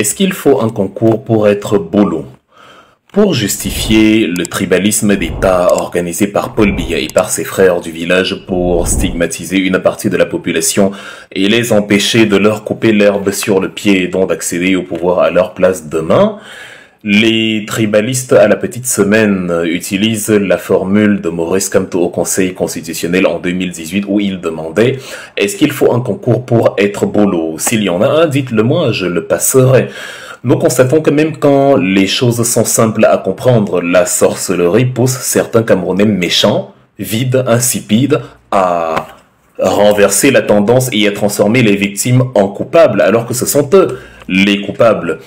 Est-ce qu'il faut un concours pour être bolo? Pour justifier le tribalisme d'État organisé par Paul Biya et par ses frères du village pour stigmatiser une partie de la population et les empêcher de leur couper l'herbe sur le pied et donc d'accéder au pouvoir à leur place demain, les tribalistes à la petite semaine utilisent la formule de Maurice Kamto au Conseil constitutionnel en 2018 où il demandait « Est-ce qu'il faut un concours pour être bolo? S'il y en a un, dites-le moi, je le passerai ». Nous constatons que même quand les choses sont simples à comprendre, la sorcellerie pousse certains Camerounais méchants, vides, insipides, à renverser la tendance et à transformer les victimes en coupables, alors que ce sont eux les coupables.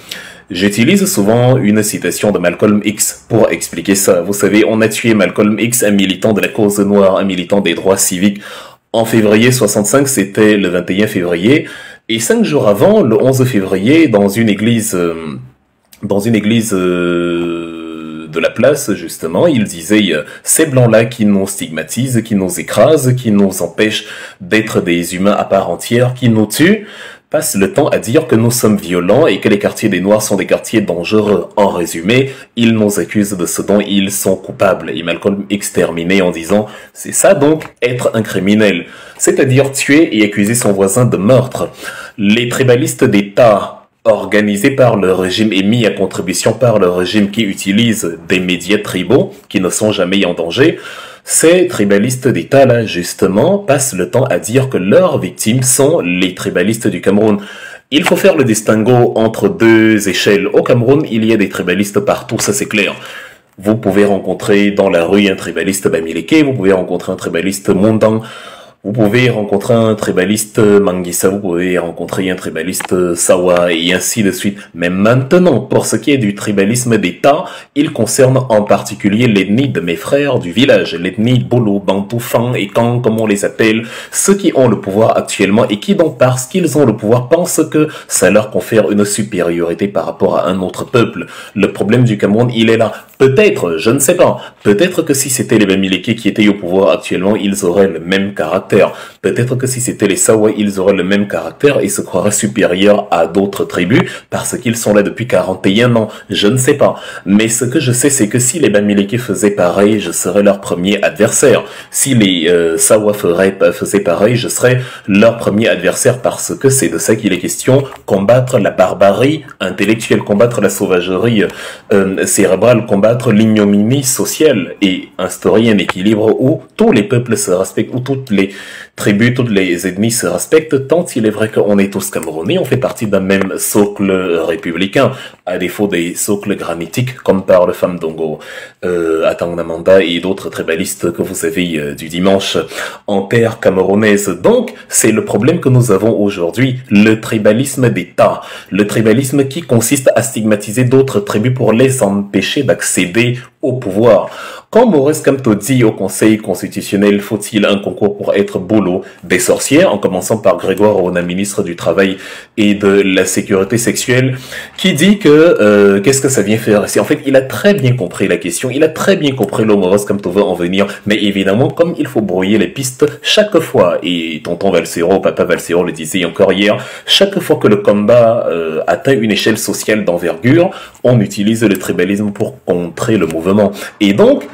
J'utilise souvent une citation de Malcolm X pour expliquer ça. Vous savez, on a tué Malcolm X, un militant de la cause noire, un militant des droits civiques. En février 65, c'était le 21 février. Et 5 jours avant, le 11 février, dans une église de la place, justement, il disait ces blancs-là qui nous stigmatisent, qui nous écrasent, qui nous empêchent d'être des humains à part entière, qui nous tuent, passent le temps à dire que nous sommes violents et que les quartiers des Noirs sont des quartiers dangereux. En résumé, ils nous accusent de ce dont ils sont coupables. Et Malcolm X terminait en disant « C'est ça donc, être un criminel », c'est-à-dire tuer et accuser son voisin de meurtre. Les tribalistes d'État organisés par le régime et mis à contribution par le régime qui utilise des médias tribaux qui ne sont jamais en danger, ces tribalistes d'État-là, justement, passent le temps à dire que leurs victimes sont les tribalistes du Cameroun. Il faut faire le distinguo entre deux échelles. Au Cameroun, il y a des tribalistes partout, ça c'est clair. Vous pouvez rencontrer dans la rue un tribaliste Bamileke, vous pouvez rencontrer un tribaliste Mondang, vous pouvez rencontrer un tribaliste Manguissa, vous pouvez rencontrer un tribaliste Sawa et ainsi de suite. Mais maintenant, pour ce qui est du tribalisme d'État, il concerne en particulier l'ethnie de mes frères du village, l'ethnie Bolo, Bantou, Fan et Kan, comme on les appelle, ceux qui ont le pouvoir actuellement et qui donc parce qu'ils ont le pouvoir pensent que ça leur confère une supériorité par rapport à un autre peuple. Le problème du Cameroun, il est là. Peut-être, je ne sais pas, peut-être que si c'était les Bamileke qui étaient au pouvoir actuellement, ils auraient le même caractère. Peut-être que si c'était les Sawa, ils auraient le même caractère et se croiraient supérieurs à d'autres tribus parce qu'ils sont là depuis 41 ans. Je ne sais pas. Mais ce que je sais, c'est que si les Bamileke faisaient pareil, je serais leur premier adversaire. Si les Sawa faisaient pareil, je serais leur premier adversaire parce que c'est de ça qu'il est question. Combattre la barbarie intellectuelle, combattre la sauvagerie cérébrale, combattre l'ignominie sociale et instaurer un équilibre où tous les peuples se respectent, où toutes les tribus, toutes les ethnies se respectent, tant il est vrai qu'on est tous Camerounais, on fait partie d'un même socle républicain, à défaut des socles granitiques, comme par le Famdongo, Atangnamanda et d'autres tribalistes que vous avez du dimanche en terre camerounaise. Donc, c'est le problème que nous avons aujourd'hui, le tribalisme d'État, le tribalisme qui consiste à stigmatiser d'autres tribus pour les empêcher d'accéder au pouvoir. Quand Maurice Kamto dit au Conseil constitutionnel, faut-il un concours pour être bolo des sorcières, en commençant par Grégoire Rona, ministre du Travail et de la Sécurité sexuelle, qui dit que qu'est-ce que ça vient faire ici? En fait, il a très bien compris la question, il a très bien compris le Maurice Kamto veut en venir, mais évidemment, comme il faut brouiller les pistes chaque fois, et tonton Valsero, papa Valsero le disait encore hier, chaque fois que le combat atteint une échelle sociale d'envergure, on utilise le tribalisme pour contrer le mouvement. Et donc,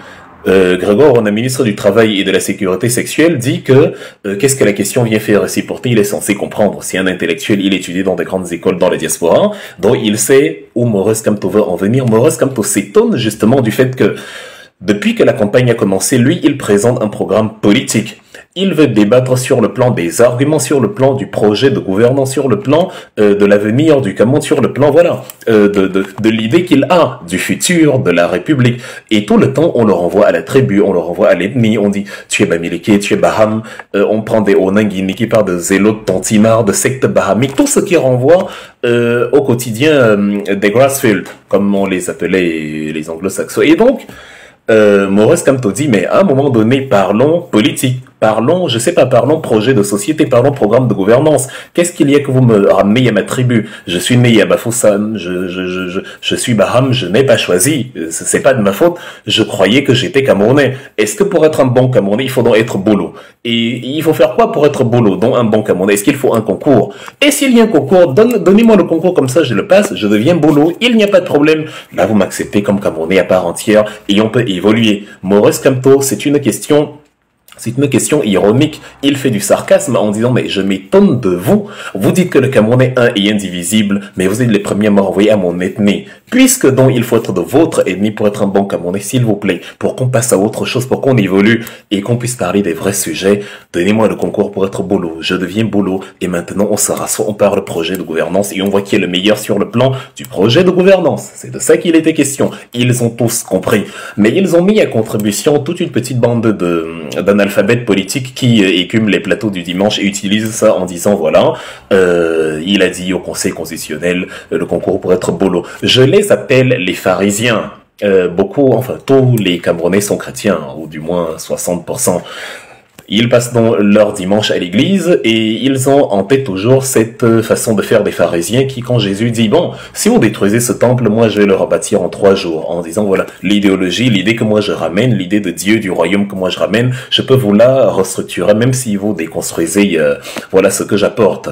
Grégoire Rona, ministre du Travail et de la Sécurité sexuelle, dit que qu'est-ce que la question vient faire ici? Pourtant, il est censé comprendre. Si un intellectuel, il étudie dans des grandes écoles dans la diaspora, donc il sait où Maurice Kamto veut en venir. Maurice Kamto s'étonne justement du fait que depuis que la campagne a commencé, lui, il présente un programme politique. Il veut débattre sur le plan des arguments, sur le plan du projet de gouvernance, sur le plan de l'avenir du Cameroun, sur le plan, voilà, de l'idée qu'il a du futur de la République. Et tout le temps, on le renvoie à la tribu, on le renvoie à l'ethnie, on dit « tu es Bamileke, tu es Baham », on prend des Onangini qui parlent de zélotes, tantimars, de sectes bahamiques, tout ce qui renvoie au quotidien des Grassfield, comme on les appelait les anglo-saxons. Et donc, Maurice Kamto dit, mais à un moment donné, parlons politique. Parlons, je sais pas, parlons projet de société, parlons programme de gouvernance. Qu'est-ce qu'il y a que vous me ramenez à ma tribu? Je suis né à Bafoussam, je suis Baham, je n'ai pas choisi. C'est pas de ma faute. Je croyais que j'étais Camerounais. Est-ce que pour être un bon Camerounais, il faut donc être bolo? Et il faut faire quoi pour être bolo, donc un bon Camerounais? Est-ce qu'il faut un concours? Et s'il y a un concours, donnez-moi le concours comme ça, je le passe, je deviens bolo, il n'y a pas de problème. Là, vous m'acceptez comme Camerounais à part entière et on peut évoluer. Maurice Kamto, c'est une question ironique. Il fait du sarcasme en disant, mais je m'étonne de vous. Vous dites que le Camerounais un est indivisible, mais vous êtes les premiers à m'envoyer à mon ethnie. Puisque donc il faut être de votre ethnie pour être un bon Camerounais, s'il vous plaît, pour qu'on passe à autre chose, pour qu'on évolue et qu'on puisse parler des vrais sujets, donnez-moi le concours pour être bolo. Je deviens bolo et maintenant on se rassoit, on parle projet de gouvernance et on voit qui est le meilleur sur le plan du projet de gouvernance. C'est de ça qu'il était question. Ils ont tous compris. Mais ils ont mis à contribution toute une petite bande d'analphabètes politiques qui écument les plateaux du dimanche et utilisent ça en disant, voilà, il a dit au Conseil constitutionnel le concours pour être bolo. Je les appelle les pharisiens. Tous les Camerounais sont chrétiens, ou du moins 60%. Ils passent donc leur dimanche à l'église et ils ont en tête toujours cette façon de faire des pharisiens qui, quand Jésus dit, bon, si vous détruisez ce temple, moi je vais le rebâtir en 3 jours, en disant, voilà, l'idéologie, l'idée que moi je ramène, l'idée de Dieu, du royaume que moi je ramène, je peux vous la restructurer, même si vous déconstruisez, voilà ce que j'apporte.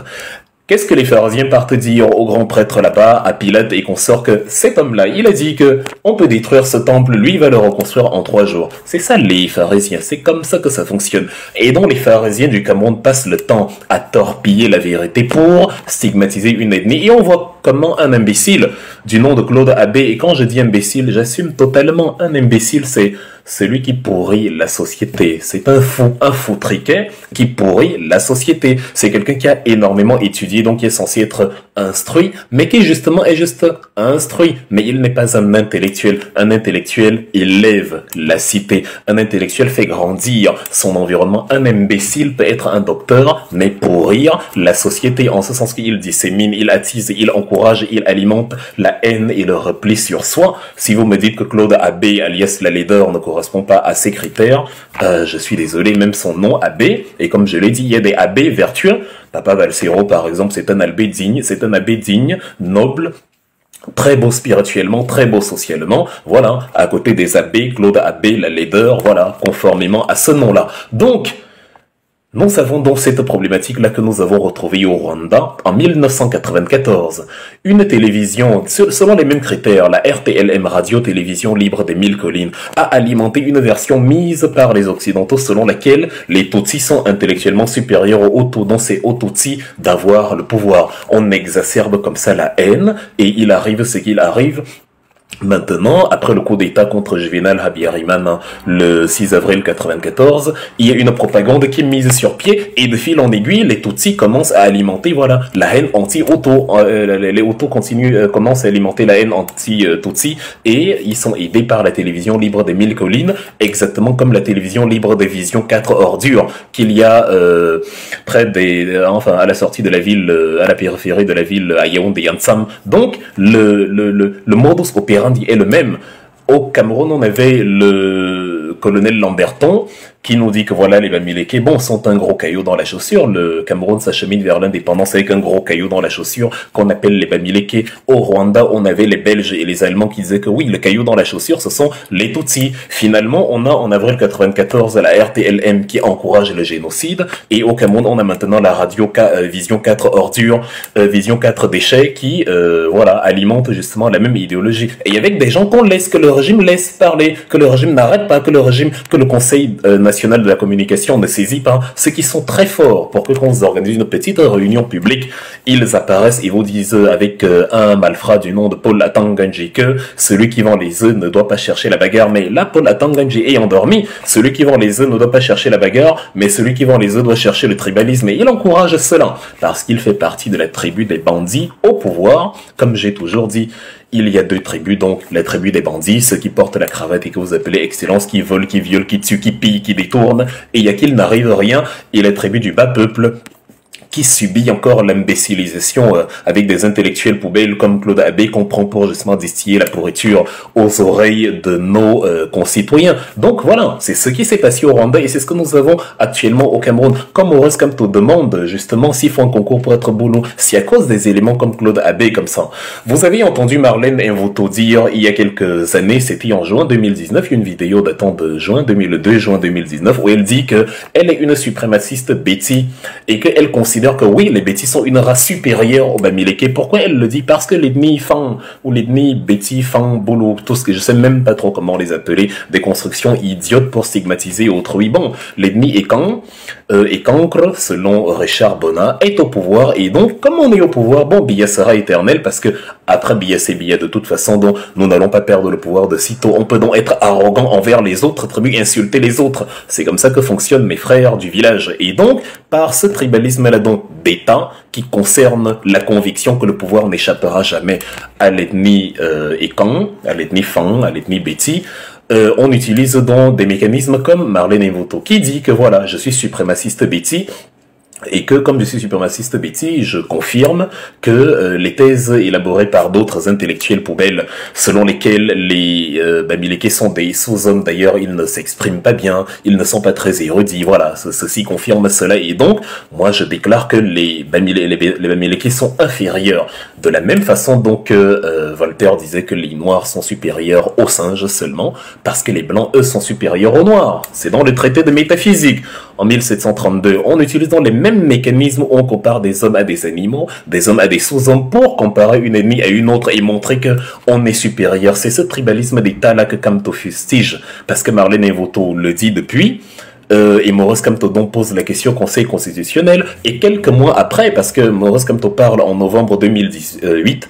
Qu'est-ce que les pharisiens partent dire au grand prêtre là-bas, à Pilate et consorts, que cet homme-là, il a dit que on peut détruire ce temple, lui il va le reconstruire en 3 jours. C'est ça les pharisiens, c'est comme ça que ça fonctionne. Et donc les pharisiens du Cameroun passent le temps à torpiller la vérité pour stigmatiser une ethnie. Et on voit comment un imbécile du nom de Claude Abbé, et quand je dis imbécile, j'assume totalement, un imbécile c'est celui qui pourrit la société. C'est un fou triquet qui pourrit la société. C'est quelqu'un qui a énormément étudié, donc qui est censé être instruit, mais qui justement est juste instruit. Mais il n'est pas un intellectuel. Un intellectuel élève la cité. Un intellectuel fait grandir son environnement. Un imbécile peut être un docteur, mais pourrir la société, en ce sens qu'il dissémine, il attise, il encourage, il alimente la haine et le repli sur soi. Si vous me dites que Claude Abbé, alias la leader, ne correspond pas à ces critères, je suis désolé, même son nom Abbé, et comme je l'ai dit, il y a des abbés vertueux. Papa Valsero, par exemple, c'est un abbé digne, noble, très beau spirituellement, très beau socialement, voilà, à côté des abbés, Claude Abbé, la leader, voilà, conformément à ce nom-là. Donc, nous avons donc cette problématique-là que nous avons retrouvée au Rwanda en 1994. Une télévision, selon les mêmes critères, la RTLM, Radio-Télévision Libre des Mille Collines, a alimenté une version mise par les Occidentaux selon laquelle les Tutsis sont intellectuellement supérieurs aux Hutus, donc c'est aux Tutsis d'avoir le pouvoir. On exacerbe comme ça la haine et il arrive ce qu'il arrive. Maintenant, après le coup d'État contre Juvenal Habyarimana le 6 avril 94, il y a une propagande qui est mise sur pied et de fil en aiguille, les Tutsis commencent à alimenter, voilà, la haine anti-Hutu. Les Hutus commencent à alimenter la haine anti-Tutsi et ils sont aidés par la télévision libre des Mille Collines, exactement comme la télévision libre des Visions 4 Ordures qu'il y a à la sortie de la ville, à la périphérie de la ville, à Yaoundé-Yansam. Donc, le modus operandi est le même. Au Cameroun, on avait le colonel Lamberton qui nous dit que voilà, les Bamileke, bon, sont un gros caillou dans la chaussure. Le Cameroun s'achemine vers l'indépendance avec un gros caillou dans la chaussure qu'on appelle les Bamileke. Au Rwanda, on avait les Belges et les Allemands qui disaient que oui, le caillou dans la chaussure, ce sont les Tutsis. Finalement, on a en avril 94 la RTLM qui encourage le génocide. Et au Cameroun, on a maintenant la radio Vision 4 Ordures, Vision 4 Déchets qui, voilà, alimente justement la même idéologie. Et avec des gens qu'on laisse, que le régime laisse parler, que le régime n'arrête pas, que le Conseil national de la communication ne saisit pas, ceux qui sont très forts pour que quand on organise une petite réunion publique, ils apparaissent et vous disent avec un malfrat du nom de Paul Atanganji que celui qui vend les œufs ne doit pas chercher la bagarre. Mais là, Paul Atanganji est endormi. Celui qui vend les œufs ne doit pas chercher la bagarre, mais celui qui vend les œufs doit chercher le tribalisme. Et il encourage cela parce qu'il fait partie de la tribu des bandits au pouvoir. Comme j'ai toujours dit, il y a 2 tribus, donc la tribu des bandits, ceux qui portent la cravate et que vous appelez excellence, qui volent, qui violent, qui tuent, qui pillent, qui détournent, et il y a qu'il n'arrive rien, et la tribu du bas peuple, qui subit encore l'imbécilisation avec des intellectuels poubelles comme Claude Abbé qu'on prend pour justement distiller la pourriture aux oreilles de nos concitoyens. Donc voilà, c'est ce qui s'est passé au Rwanda et c'est ce que nous avons actuellement au Cameroun. Comme Maurice Kamto demande justement s'il faut un concours pour être boulot, si à cause des éléments comme Claude Abbé comme ça. Vous avez entendu Marlène Mvoto dire il y a quelques années, c'était en juin 2019, une vidéo datant de juin 2002, juin 2019, où elle dit que elle est une suprémaciste Betty et qu'elle considère que oui, les Betty sont une race supérieure aux Bamileke. Pourquoi elle le dit? Parce que l'ethnie Fang ou l'ethnie Betty, Fang, Bolo, tout ce que je sais même pas trop comment les appeler, des constructions idiotes pour stigmatiser autrui. Bon, l'ethnie Ekan et Cancre, selon Richard Bonnat, est au pouvoir et donc, comme on est au pouvoir, bon, Biya sera éternel parce que après Biya c'est Biya de toute façon, donc nous n'allons pas perdre le pouvoir de sitôt. On peut donc être arrogant envers les autres tribus, insulter les autres. C'est comme ça que fonctionnent mes frères du village. Et donc, par ce tribalisme-là donc d'État qui concerne la conviction que le pouvoir n'échappera jamais à l'ethnie Ekan, à l'ethnie Fang, à l'ethnie Betty, on utilise donc des mécanismes comme Marlène Mvoto qui dit que voilà, je suis suprémaciste Betty et que comme je suis suprémaciste Betty, je confirme que les thèses élaborées par d'autres intellectuels poubelles, selon lesquelles les Bamileke sont des sous-hommes, d'ailleurs ils ne s'expriment pas bien, ils ne sont pas très érudits, voilà, ceci confirme cela, et donc moi je déclare que les Bamileke sont inférieurs, de la même façon donc Voltaire disait que les Noirs sont supérieurs aux singes seulement, parce que les Blancs eux sont supérieurs aux Noirs, c'est dans le traité de métaphysique, en 1732, on utilise dans les mêmes mécanismes où on compare des hommes à des animaux, des hommes à des sous-hommes pour comparer une ethnie à une autre et montrer que on est supérieur. C'est ce tribalisme d'État-là que Kamto fustige, parce que Marlène Mvoto le dit depuis, et Maurice Kamto donc pose la question au Conseil constitutionnel, et quelques mois après, parce que Maurice Kamto parle en novembre 2018,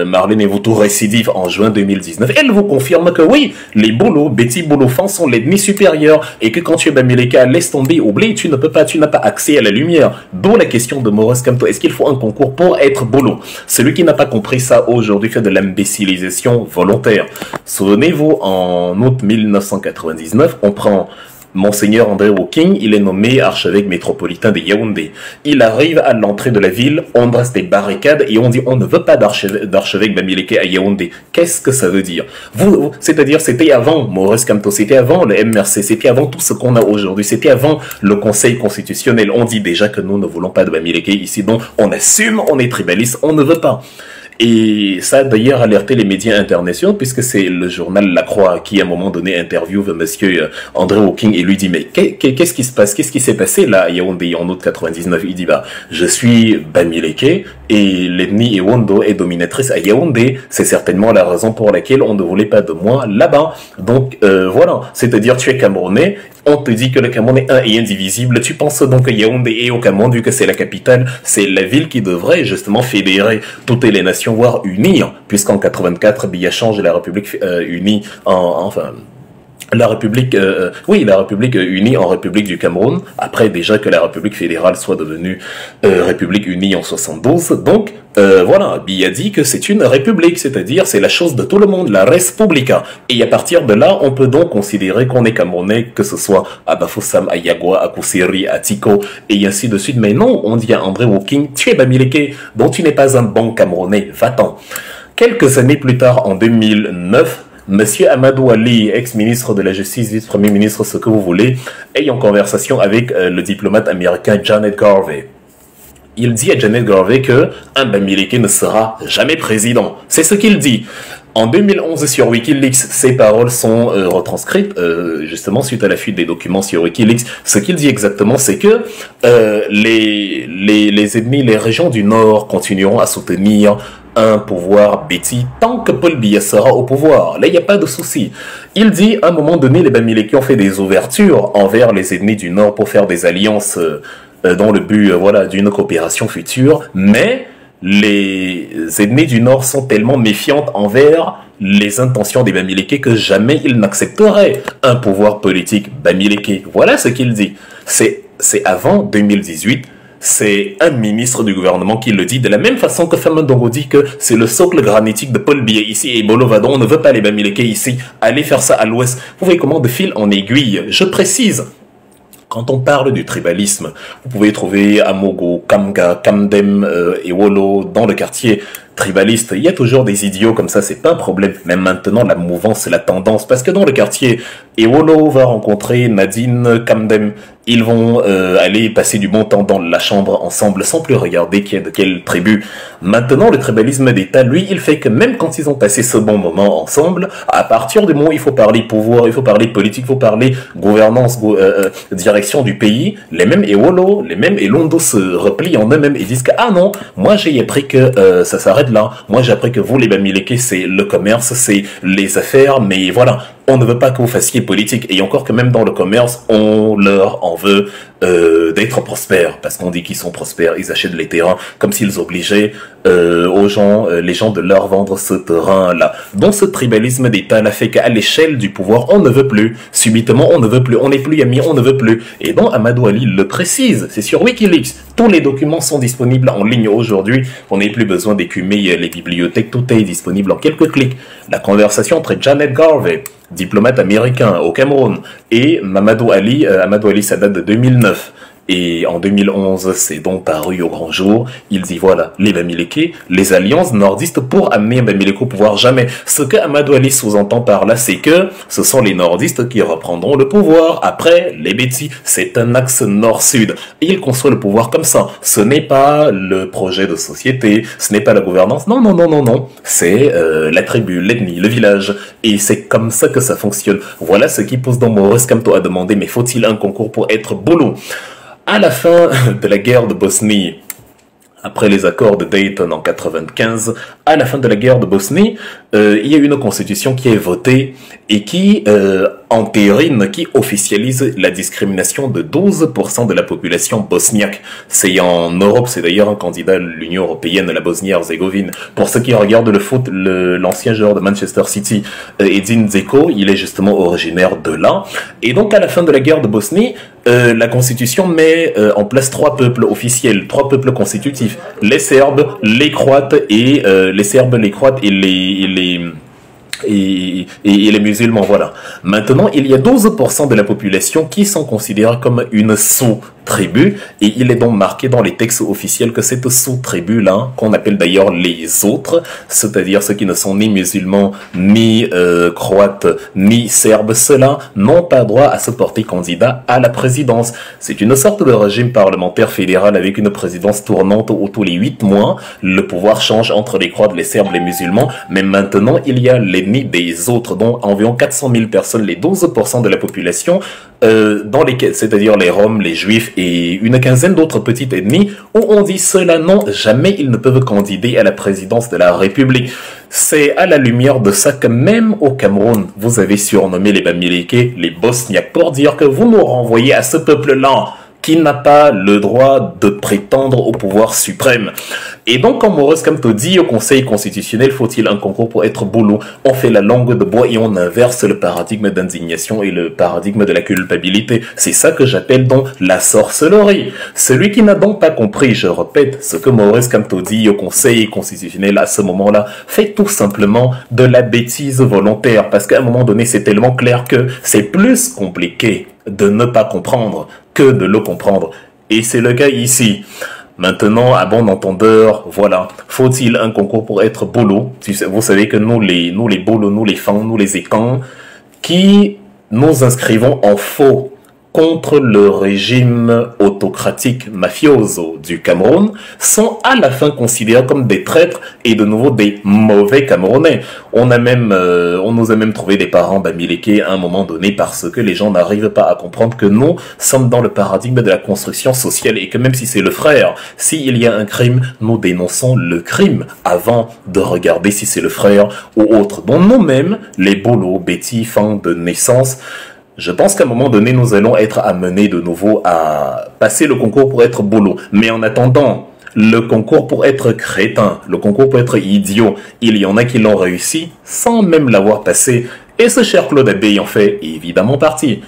Marlène Mvoto récidive en juin 2019, elle vous confirme que oui, les Bolo, Betty Bolofans sont l'ennemi supérieur, et que quand tu es Bamileke, laisse tomber, oublie, tu n'as pas accès à la lumière. D'où la question de Maurice Kamto, est-ce qu'il faut un concours pour être Bolo? Celui qui n'a pas compris ça aujourd'hui fait de l'imbécilisation volontaire. Souvenez-vous, en août 1999, on prend Monseigneur André Woking, il est nommé archevêque métropolitain de Yaoundé. Il arrive à l'entrée de la ville, on dresse des barricades et on dit on ne veut pas d'archevêque Bamileke à Yaoundé. Qu'est-ce que ça veut dire? C'est-à-dire c'était avant Maurice Kamto, c'était avant le MRC, c'était avant tout ce qu'on a aujourd'hui, c'était avant le Conseil constitutionnel. On dit déjà que nous ne voulons pas de Bamileke ici, donc on assume, on est tribaliste, on ne veut pas. Et ça a d'ailleurs alerté les médias internationaux, puisque c'est le journal La Croix qui, à un moment donné, interviewe monsieur André Woking et lui dit, mais qu'est-ce qui se passe? Qu'est-ce qui s'est passé là à Yaoundé en août 99? Il dit, bah, je suis Bamileke et l'ethnie Ewondo est dominatrice à Yaoundé. C'est certainement la raison pour laquelle on ne voulait pas de moi là-bas. Donc, voilà. C'est-à-dire, tu es Camerounais, on te dit que le Cameroun est un et indivisible. Tu penses donc que Yaoundé est au Cameroun, vu que c'est la capitale, c'est la ville qui devrait justement fédérer toutes les nations, voire unir, puisqu'en 84, Biya change la République unie la République, la République unie en République du Cameroun, après déjà que la République fédérale soit devenue République unie en 72. Donc, voilà, Biya dit que c'est une république, c'est-à-dire c'est la chose de tout le monde, la Respublica. Et à partir de là, on peut donc considérer qu'on est Camerounais, que ce soit à Bafoussam, à Yagua, à Koussiri, à Tiko, et ainsi de suite. Mais non, on dit à André Woking, tu es Bamileke, donc tu n'es pas un bon Camerounais, va-t'en. Quelques années plus tard, en 2009, Monsieur Amadou Ali, ex-ministre de la Justice, vice-premier ministre, ce que vous voulez, est en conversation avec le diplomate américain Janet Garvey. Il dit à Janet Garvey que un Bamileke ne sera jamais président. C'est ce qu'il dit. En 2011, sur Wikileaks, ces paroles sont retranscrites, justement suite à la fuite des documents sur Wikileaks. Ce qu'il dit exactement, c'est que les ennemis, les régions du Nord continueront à soutenir un pouvoir Betty tant que Paul Biya sera au pouvoir. Là, il n'y a pas de souci. Il dit, à un moment donné, les Bamileke ont fait des ouvertures envers les ennemis du Nord pour faire des alliances dans le but voilà, d'une coopération future, mais les ennemis du Nord sont tellement méfiantes envers les intentions des Bamileke que jamais ils n'accepteraient un pouvoir politique Bamileke. Voilà ce qu'il dit. C'est avant 2018. C'est un ministre du gouvernement qui le dit, de la même façon que Famandongo dit que c'est le socle granitique de Paul Biya ici et Bolovadon, on ne veut pas les Bamileke ici, allez faire ça à l'ouest. Vous voyez comment de fil en aiguille, je précise. Quand on parle du tribalisme, vous pouvez trouver Amogo, Kamga, Kamdem et Wolo dans le quartier tribaliste. Il y a toujours des idiots comme ça, c'est pas un problème. Même maintenant, la mouvance, la tendance, parce que dans le quartier, Ewolo va rencontrer Nadine, Kamdem. Ils vont aller passer du bon temps dans la chambre ensemble sans plus regarder qui est de quelle tribu. Maintenant, le tribalisme d'État, lui, il fait que même quand ils ont passé ce bon moment ensemble, à partir du moment où il faut parler pouvoir, il faut parler politique, il faut parler gouvernance, direction du pays, les mêmes Ewolo, les mêmes Elondo se replient en eux-mêmes et disent que ah non, moi j'ai appris que ça s'arrête là. Moi j'ai appris que vous les Bamileke, c'est le commerce, c'est les affaires, mais voilà. On ne veut pas que vous fassiez politique. Et encore que même dans le commerce, on leur en veut d'être prospères. Parce qu'on dit qu'ils sont prospères, ils achètent les terrains comme s'ils obligeaient aux gens, les gens de leur vendre ce terrain-là. Donc ce tribalisme d'État n'a fait qu'à l'échelle du pouvoir, on ne veut plus. Subitement, on ne veut plus. On n'est plus amis, on ne veut plus. Et donc Amadou Ali le précise. C'est sur Wikileaks. Tous les documents sont disponibles en ligne aujourd'hui. On n'a plus besoin d'écumer les bibliothèques. Tout est disponible en quelques clics. La conversation entre Janet Garvey, diplomate américain au Cameroun, et Mamadou Ali, ça date de 2009. Et en 2011, c'est donc paru au grand jour. Il dit voilà, les Bamileke, les alliances nordistes pour amener Bamileke au pouvoir, jamais. Ce que Amadou Ali sous-entend par là, c'est que ce sont les nordistes qui reprendront le pouvoir. Après, les Bétis, c'est un axe nord-sud. Et il conçoit le pouvoir comme ça. Ce n'est pas le projet de société, ce n'est pas la gouvernance. Non, non, non, non, non. C'est la tribu, l'ethnie, le village. Et c'est comme ça que ça fonctionne. Voilà ce qui pose dans Maurice Kamto à demander, mais faut-il un concours pour être boulot? À la fin de la guerre de Bosnie, après les accords de Dayton en 95, à la fin de la guerre de Bosnie, il y a une constitution qui est votée et qui entérine, qui officialise la discrimination de 12% de la population bosniaque. C'est en Europe, c'est d'ailleurs un candidat à l'Union européenne, la Bosnie-Herzégovine. Pour ceux qui regardent le foot, l'ancien joueur de Manchester City, Edin Dzeko, il est justement originaire de là. Et donc à la fin de la guerre de Bosnie, la constitution met en place 3 peuples officiels, 3 peuples constitutifs: les Serbes, les Croates et et les musulmans, voilà. Maintenant, il y a 12% de la population qui sont considérés comme une sous-tribu, et il est donc marqué dans les textes officiels que cette sous-tribu-là, qu'on appelle d'ailleurs les autres, c'est-à-dire ceux qui ne sont ni musulmans, ni croates, ni serbes, ceux-là n'ont pas droit à se porter candidat à la présidence. C'est une sorte de régime parlementaire fédéral avec une présidence tournante où tous les 8 mois, le pouvoir change entre les croates, les serbes, les musulmans, mais maintenant, il y a l'ennemi des autres, dont environ 400 000 personnes, les 12% de la population, c'est-à-dire les Roms, les Juifs et une quinzaine d'autres petites ethnies, où on dit cela non, jamais ils ne peuvent candider à la présidence de la République. C'est à la lumière de ça que même au Cameroun, vous avez surnommé les Bamileke, les Bosniaques, pour dire que vous nous renvoyez à ce peuple-là, qui n'a pas le droit de prétendre au pouvoir suprême. Et donc, comme Maurice Kamto dit au Conseil constitutionnel, faut-il un concours pour être boulot? On fait la langue de bois et on inverse le paradigme d'indignation et le paradigme de la culpabilité. C'est ça que j'appelle donc la sorcellerie. Celui qui n'a donc pas compris, je répète, ce que Maurice Kamto dit au Conseil constitutionnel à ce moment-là, fait tout simplement de la bêtise volontaire. Parce qu'à un moment donné, c'est tellement clair que c'est plus compliqué de ne pas comprendre que de le comprendre. Et c'est le cas ici. Maintenant, à bon entendeur, voilà. Faut-il un concours pour être boulot? Vous savez que nous les bolos, nous les fans, nous les écans, qui nous inscrivons en faux contre le régime autocratique mafioso du Cameroun, sont à la fin considérés comme des traîtres et de nouveau des mauvais Camerounais. On nous a même trouvé des parents Bamileke à un moment donné parce que les gens n'arrivent pas à comprendre que nous sommes dans le paradigme de la construction sociale et que même si c'est le frère, s'il y a un crime, nous dénonçons le crime avant de regarder si c'est le frère ou autre. Donc nous-mêmes, les bolos, bêtis, fans de naissance, je pense qu'à un moment donné, nous allons être amenés de nouveau à passer le concours pour être boulot. Mais en attendant, le concours pour être crétin, le concours pour être idiot, il y en a qui l'ont réussi sans même l'avoir passé. Et ce cher Claude Abbé en fait évidemment partie.